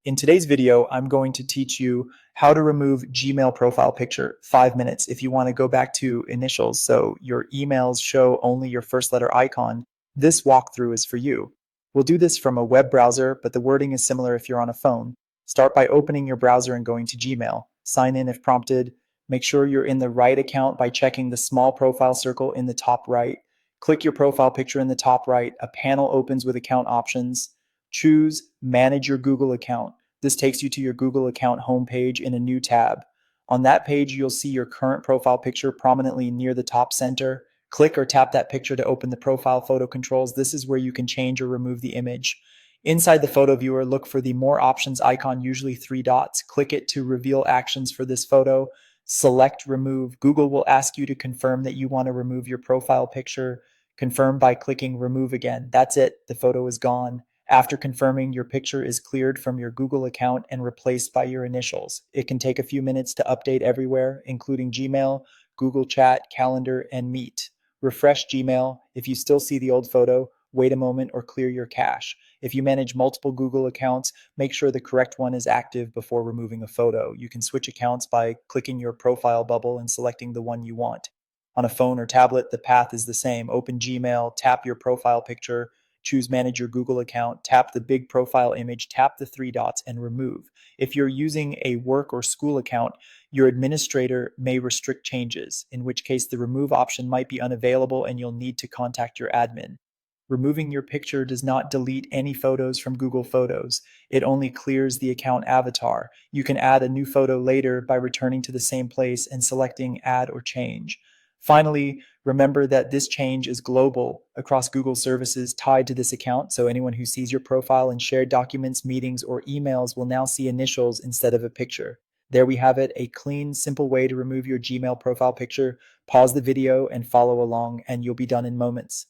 In today's video, I'm going to teach you how to remove Gmail profile picture, 5 minutes. If you want to go back to initials, so your emails show only your first letter icon, this walkthrough is for you. We'll do this from a web browser, but the wording is similar if you're on a phone. Start by opening your browser and going to Gmail. Sign in if prompted. Make sure you're in the right account by checking the small profile circle in the top right. Click your profile picture in the top right. A panel opens with account options. Choose Manage Your Google Account. This takes you to your Google account homepage in a new tab. On that page, you'll see your current profile picture prominently near the top center. Click or tap that picture to open the profile photo controls. This is where you can change or remove the image. Inside the photo viewer, look for the More Options icon, usually 3 dots. Click it to reveal actions for this photo. Select Remove. Google will ask you to confirm that you want to remove your profile picture. Confirm by clicking Remove again. That's it. The photo is gone. After confirming, your picture is cleared from your Google account and replaced by your initials. It can take a few minutes to update everywhere, including Gmail, Google Chat, Calendar, and Meet. Refresh Gmail. If you still see the old photo, wait a moment or clear your cache. If you manage multiple Google accounts, make sure the correct one is active before removing a photo. You can switch accounts by clicking your profile bubble and selecting the one you want. On a phone or tablet, the path is the same. Open Gmail, tap your profile picture, choose Manage Your Google Account, tap the big profile image, tap the 3 dots, and remove. If you're using a work or school account, your administrator may restrict changes, in which case the remove option might be unavailable and you'll need to contact your admin. Removing your picture does not delete any photos from Google Photos. It only clears the account avatar. You can add a new photo later by returning to the same place and selecting Add or Change. Finally, remember that this change is global across Google services tied to this account, so anyone who sees your profile in shared documents, meetings, or emails will now see initials instead of a picture. There we have it, a clean, simple way to remove your Gmail profile picture. Pause the video and follow along, and you'll be done in moments.